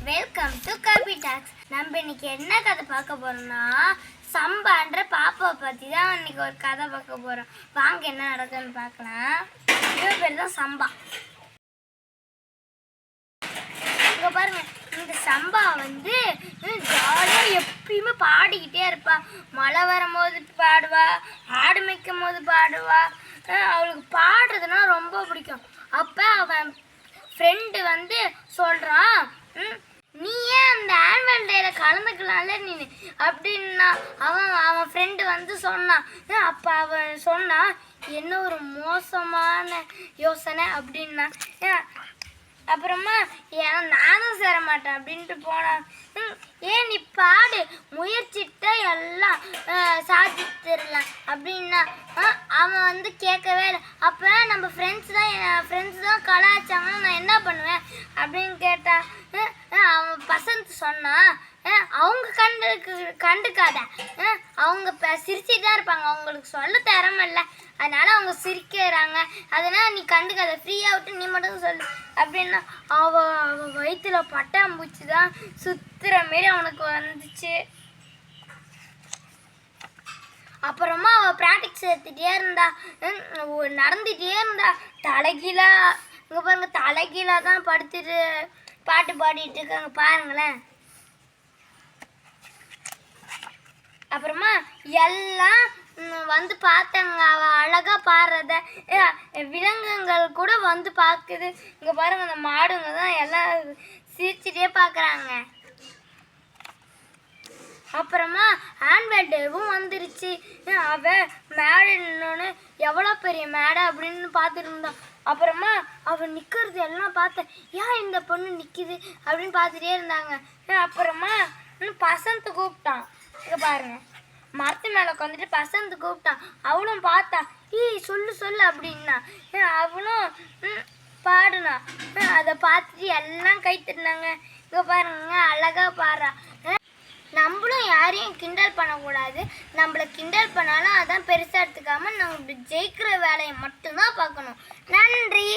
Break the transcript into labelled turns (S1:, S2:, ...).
S1: Welcome to Kabhi tax. நம்ம இன்னைக்கு என்ன கதை பார்க்க போறோம்னா சம்பான்ற பாப்பாவை பற்றி தான் இன்னைக்கு ஒரு கதை பார்க்க போகிறோம். வாங்க என்ன நடக்குதுன்னு பார்க்கலாம். இவன் பேர் தான் சம்பா. இங்கே பாருங்க, இந்த சம்பா வந்து ஜாலியாக எப்பயுமே பாடிக்கிட்டே இருப்பா. மழை வரும்போது பாடுவா, ஆடு மேய்க்கும் போது பாடுவா. அவளுக்கு பாடுறதுன்னா ரொம்ப பிடிக்கும். அப்போ அவன் ஃப்ரெண்டு வந்து சொல்கிறான், நீ ஏன் அந்த ஆனுவல் டேல கலந்துக்கலாம்ல நீ அப்படின்னா அவன் ஃப்ரெண்டு வந்து சொன்னான். அப்போ அவன் சொன்னான், என்ன ஒரு மோசமான யோசனை அப்படின்னா. அப்புறமா நானும் சேர மாட்டேன் அப்படின்ட்டு போனான். ஏன் நீ பாடு, முயற்சிட்ட எல்லாம் சாதிச்சிடலாம் அப்படின்னா அவன் வந்து கேட்கவே இல்லை. அப்போ நம்ம ஃப்ரெண்ட்ஸ் தான் கலாய்ச்சாங்கன்னா நான் என்ன பண்ணுவேன் அப்படின்னு கேட்டான். அவன் பசங்க சொன்னான், அவங்க கண்டுக்காத, அவங்க சிரிச்சுட்டு தான் இருப்பாங்க, அவங்களுக்கு சொல்ல திறமில்ல, அதனால அவங்க சிரிக்கிறாங்க, அதனால் நீ கண்டுக்காத, ஃப்ரீயாக விட்டு நீ மட்டும் சொல்லு அப்படின்னா அவன் வயிற்றுல பட்டாம்பூச்சி தான் சுற்றுற மாரி அவனுக்கு வந்துச்சு. அப்புறமா அவள் ப்ராக்டிக்ஸ் எடுத்துகிட்டே இருந்தா, நடந்துகிட்டே இருந்தா. தலைகீழா இங்கே பாருங்க, தலைகீழாக தான் படுத்துட்டு பாட்டு பாடிட்டு இருக்காங்க பாருங்களேன். அப்புறமா எல்லாம் வந்து பார்த்தாங்க அவள் அழகாக பாடுறத. விலங்குகள் கூட வந்து பார்க்குது. இங்கே பாருங்க, அந்த மாடுங்க தான் எல்லாம் சிரிச்சுட்டே பார்க்குறாங்க. அப்புறமா ஆனுவல் டேவும் வந்துருச்சு. அவள் மேடை நின்னோன்னு எவ்வளோ பெரிய மேடை அப்படின்னு பார்த்துட்டு இருந்தான். அப்புறமா அவள் நிற்கிறது எல்லாம் பார்த்தேன், ஏன் இந்த பொண்ணு நிற்கிது அப்படின்னு பார்த்துட்டே இருந்தாங்க. அப்புறமா பசந்து கூப்பிட்டான். இங்கே பாருங்க, மரத்து மேலே உட்காந்துட்டு பசந்து கூப்பிட்டான். அவளும் பார்த்தா, சொல்லு அப்படின்னா. அவளும் பாடுனா. அதை பார்த்துட்டு எல்லாம் கை தட்டினாங்க. இங்கே பாருங்க, அழகாக பாடுறா. நம்மளும் யாரையும் கிண்டல் பண்ணக்கூடாது. நம்மளை கிண்டல் பண்ணாலும் அதான் பெருசாக எடுத்துக்காமல் நம்ம ஜெயிக்கிற வேலையை மட்டும்தான் பார்க்கணும். நன்றி.